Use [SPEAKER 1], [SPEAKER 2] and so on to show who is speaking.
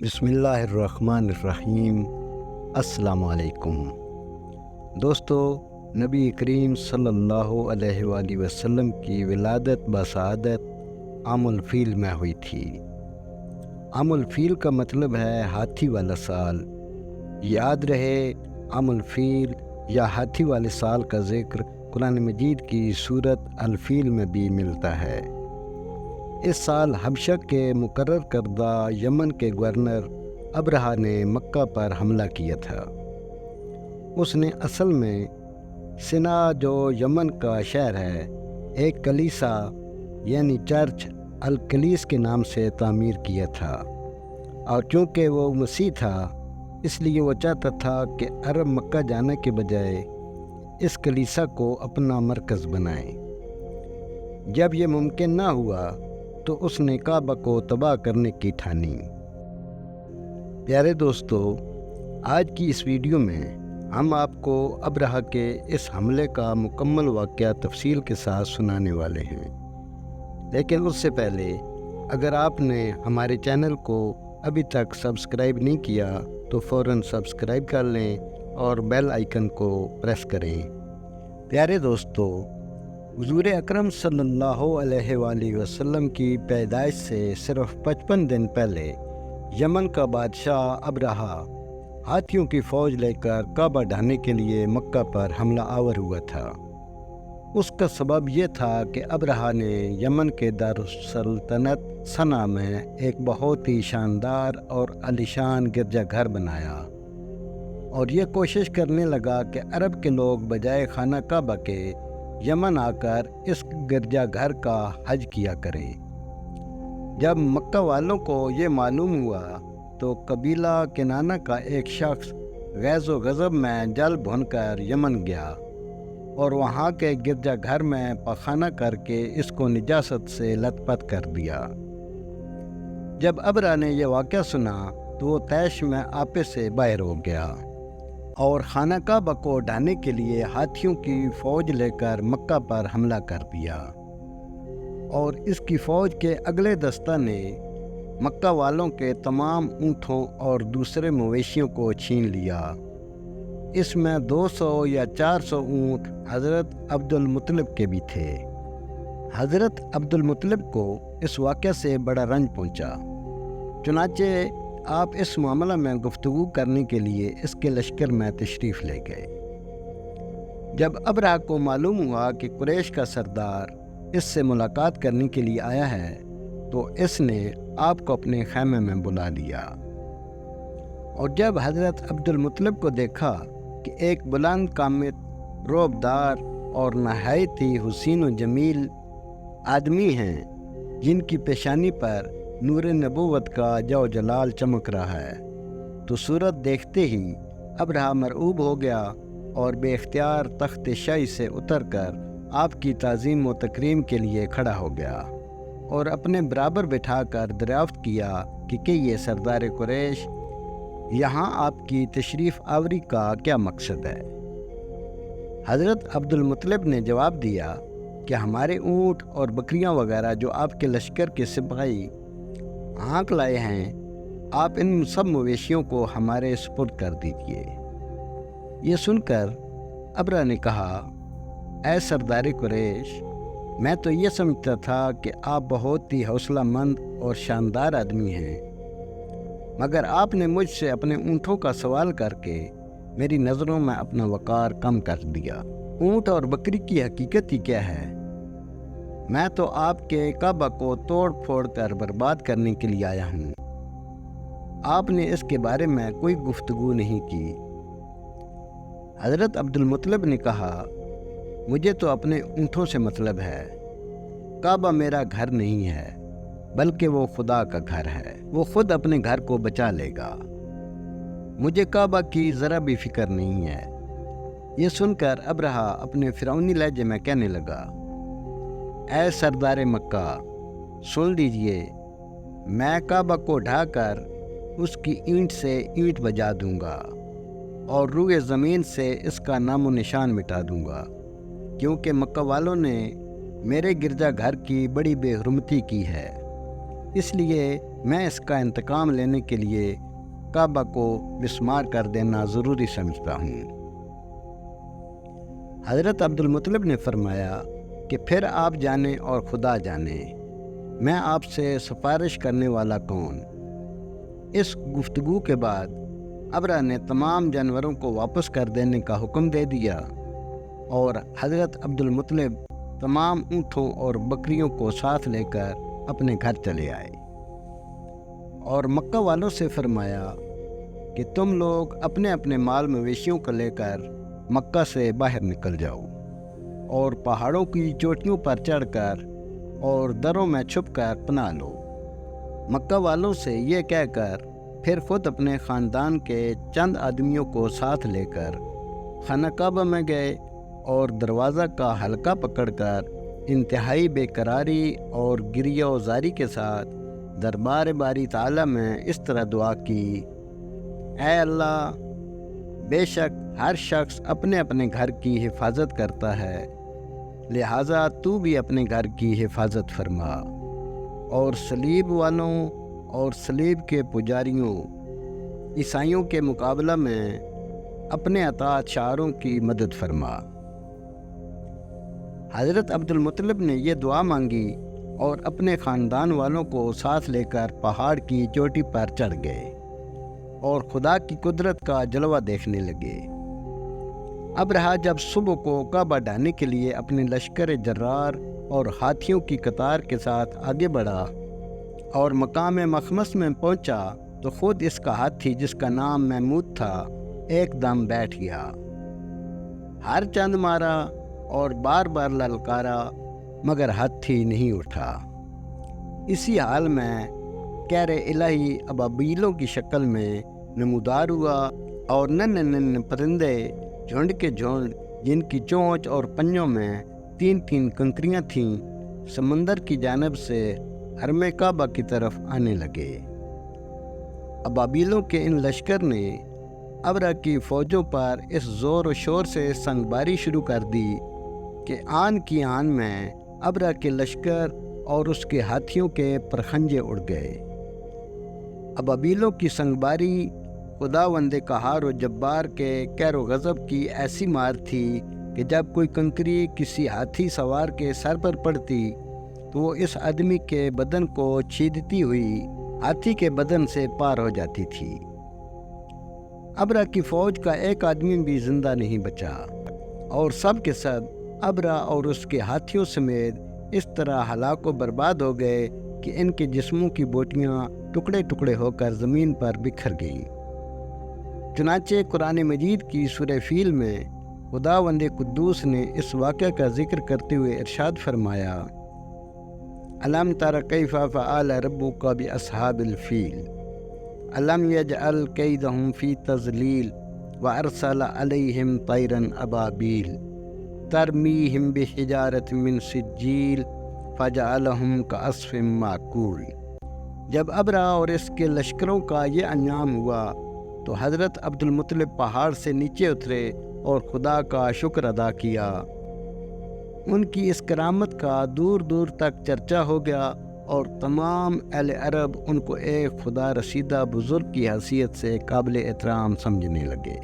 [SPEAKER 1] بسم اللہ الرحمن الرحیم۔ السلام علیکم دوستو، نبی کریم صلی اللہ علیہ وآلہ وسلم کی ولادت بسعادت عام الفیل میں ہوئی تھی۔ عام الفیل کا مطلب ہے ہاتھی والا سال۔ یاد رہے، عام الفیل یا ہاتھی والے سال کا ذکر قرآن مجید کی سورت الفیل میں بھی ملتا ہے۔ اس سال حبشہ کے مقرر کردہ یمن کے گورنر ابرہہ نے مکہ پر حملہ کیا تھا۔ اس نے اصل میں سنا، جو یمن کا شہر ہے، ایک کلیسا یعنی چرچ الکلیس کے نام سے تعمیر کیا تھا، اور چونکہ وہ مسیح تھا اس لیے وہ چاہتا تھا کہ عرب مکہ جانے کے بجائے اس کلیسا کو اپنا مرکز بنائیں۔ جب یہ ممکن نہ ہوا تو اس نے کعبہ کو تباہ کرنے کی ٹھانی۔ پیارے دوستو، آج کی اس ویڈیو میں ہم آپ کو ابرہہ کے اس حملے کا مکمل واقعہ تفصیل کے ساتھ سنانے والے ہیں۔ لیکن اس سے پہلے اگر آپ نے ہمارے چینل کو ابھی تک سبسکرائب نہیں کیا تو فوراً سبسکرائب کر لیں اور بیل آئیکن کو پریس کریں۔ پیارے دوستو، حضور اکرم صلی اللہ علیہ وآلہ وسلم کی پیدائش سے صرف 55 دن پہلے یمن کا بادشاہ ابرہہ ہاتھیوں کی فوج لے کر کعبہ ڈھانے کے لیے مکہ پر حملہ آور ہوا تھا۔ اس کا سبب یہ تھا کہ ابرہہ نے یمن کے دارالسلطنت صنعا میں ایک بہت ہی شاندار اور عالیشان گرجا گھر بنایا، اور یہ کوشش کرنے لگا کہ عرب کے لوگ بجائے خانہ کعبہ کے یمن آ کر اس گرجا گھر کا حج کیا کریں۔ جب مکہ والوں کو یہ معلوم ہوا تو قبیلہ کنانہ کا ایک شخص غیظ و غضب میں جل بھن کر یمن گیا اور وہاں کے گرجا گھر میں پخانہ کر کے اس کو نجاست سے لت پت کر دیا۔ جب ابرہہ نے یہ واقعہ سنا تو وہ طیش میں آپے سے باہر ہو گیا اور خانہ کعبہ کو ڈھانے کے لیے ہاتھیوں کی فوج لے کر مکہ پر حملہ کر دیا، اور اس کی فوج کے اگلے دستہ نے مکہ والوں کے تمام اونٹوں اور دوسرے مویشیوں کو چھین لیا۔ اس میں 200 یا 400 اونٹ حضرت عبد المطلب کے بھی تھے۔ حضرت عبد المطلب کو اس واقعہ سے بڑا رنج پہنچا، چنانچہ آپ اس معاملہ میں گفتگو کرنے کے لیے اس کے لشکر میں تشریف لے گئے۔ جب ابرہہ کو معلوم ہوا کہ قریش کا سردار اس سے ملاقات کرنے کے لیے آیا ہے تو اس نے آپ کو اپنے خیمے میں بلا لیا، اور جب حضرت عبد المطلب کو دیکھا کہ ایک بلند قامت، رعبدار اور نہایت ہی حسین و جمیل آدمی ہیں جن کی پیشانی پر نور نبوت کا جو جلال چمک رہا ہے، تو صورت دیکھتے ہی ابرہہ مرعوب ہو گیا اور بے اختیار تخت شاہی سے اتر کر آپ کی تعظیم و تکریم کے لیے کھڑا ہو گیا اور اپنے برابر بٹھا کر دریافت کیا کہ یہ سردار قریش، یہاں آپ کی تشریف آوری کا کیا مقصد ہے؟ حضرت عبد المطلب نے جواب دیا کہ ہمارے اونٹ اور بکریاں وغیرہ جو آپ کے لشکر کے سپاہی ہانک لائے ہیں، آپ ان سب مویشیوں کو ہمارے سپرد کر دیجیے۔ یہ سن کر ابرہہ نے کہا، اے سردار قریش، میں تو یہ سمجھتا تھا کہ آپ بہت ہی حوصلہ مند اور شاندار آدمی ہیں، مگر آپ نے مجھ سے اپنے اونٹوں کا سوال کر کے میری نظروں میں اپنا وقار کم کر دیا۔ اونٹ اور بکری کی حقیقت ہی کیا ہے؟ میں تو آپ کے کعبہ کو توڑ پھوڑ کر برباد کرنے کے لیے آیا ہوں۔ آپ نے اس کے بارے میں کوئی گفتگو نہیں کی۔ حضرت عبد المطلب نے کہا، مجھے تو اپنے اونٹوں سے مطلب ہے۔ کعبہ میرا گھر نہیں ہے بلکہ وہ خدا کا گھر ہے، وہ خود اپنے گھر کو بچا لے گا، مجھے کعبہ کی ذرا بھی فکر نہیں ہے۔ یہ سن کر ابرہہ اپنے فرعونی لہجے میں کہنے لگا، اے سردار مکہ، سن لیجئے، میں کعبہ کو ڈھا کر اس کی اینٹ سے اینٹ بجا دوں گا اور روئے زمین سے اس کا نام و نشان مٹا دوں گا، کیونکہ مکہ والوں نے میرے گرجا گھر کی بڑی بے حرمتی کی ہے۔ اس لیے میں اس کا انتقام لینے کے لیے کعبہ کو مسمار کر دینا ضروری سمجھتا ہوں۔ حضرت عبد المطلب نے فرمایا کہ پھر آپ جانیں اور خدا جانے، میں آپ سے سفارش کرنے والا کون؟ اس گفتگو کے بعد ابرہ نے تمام جانوروں کو واپس کر دینے کا حکم دے دیا اور حضرت عبد المطلب تمام اونٹوں اور بکریوں کو ساتھ لے کر اپنے گھر چلے آئے اور مکہ والوں سے فرمایا کہ تم لوگ اپنے اپنے مال مویشیوں کو لے کر مکہ سے باہر نکل جاؤ اور پہاڑوں کی چوٹیوں پر چڑھ کر اور دروں میں چھپ کر پناہ لو۔ مکہ والوں سے یہ کہہ کر پھر خود اپنے خاندان کے چند آدمیوں کو ساتھ لے کر خانہ کعبہ میں گئے اور دروازہ کا حلقہ پکڑ کر انتہائی بے قراری اور گریہ و زاری کے ساتھ دربار باری تعالیٰ میں اس طرح دعا کی: اے اللہ، بے شک ہر شخص اپنے اپنے گھر کی حفاظت کرتا ہے، لہٰذا تو بھی اپنے گھر کی حفاظت فرما، اور صلیب والوں اور صلیب کے پجاریوں عیسائیوں کے مقابلہ میں اپنے اطاعت شعاروں کی مدد فرما۔ حضرت عبد المطلب نے یہ دعا مانگی اور اپنے خاندان والوں کو ساتھ لے کر پہاڑ کی چوٹی پر چڑھ گئے اور خدا کی قدرت کا جلوہ دیکھنے لگے۔ ابرہہ جب صبح کو کعبہ ڈھانے کے لیے اپنے لشکر جرار اور ہاتھیوں کی قطار کے ساتھ آگے بڑھا اور مقام مخمس میں پہنچا تو خود اس کا ہاتھی، جس کا نام محمود تھا، ایک دم بیٹھ گیا، ہر چند مارا اور بار بار للکارا، مگر ہاتھی نہیں اٹھا۔ اسی حال میں کہر الہی ابابیلوں کی شکل میں نمودار ہوا اور نن پرندے جھنڈ کے جھنڈ، جن کی چونچ اور پنجوں میں 3 کنکریاں تھیں، سمندر کی جانب سے حرم کعبہ کی طرف آنے لگے۔ ابابیلوں کے ان لشکر نے ابرہ کی فوجوں پر اس زور و شور سے سنگباری شروع کر دی کہ آن کی آن میں ابرہ کے لشکر اور اس کے ہاتھیوں کے پرخنجے اڑ گئے۔ ابابیلوں کی سنگباری خداوند قہار و جبار کے قہر و غضب کی ایسی مار تھی کہ جب کوئی کنکری کسی ہاتھی سوار کے سر پر پڑتی تو وہ اس آدمی کے بدن کو چھیدتی ہوئی ہاتھی کے بدن سے پار ہو جاتی تھی۔ ابرہ کی فوج کا ایک آدمی بھی زندہ نہیں بچا اور سب کے سب ابرہ اور اس کے ہاتھیوں سمیت اس طرح ہلاک و برباد ہو گئے کہ ان کے جسموں کی بوٹیاں ٹکڑے ٹکڑے ہو کر زمین پر بکھر گئیں۔ چنانچہ قرآن مجید کی سورہ فیل میں خداوند قدوس نے اس واقعہ کا ذکر کرتے ہوئے ارشاد فرمایا: الم تر کیف فعل ربک باصحاب الفیل الم یجعل کیدہم فی تضلیل وارسل علیہم طیرا ابابیل ترمیہم بحجارۃ من سجیل فجعلہم کعصف مأکول۔ جب ابرہ اور اس کے لشکروں کا یہ انجام ہوا تو حضرت عبد المطلب پہاڑ سے نیچے اترے اور خدا کا شکر ادا کیا۔ ان کی اس کرامت کا دور دور تک چرچا ہو گیا اور تمام اہل عرب ان کو ایک خدا رسیدہ بزرگ کی حیثیت سے قابل احترام سمجھنے لگے۔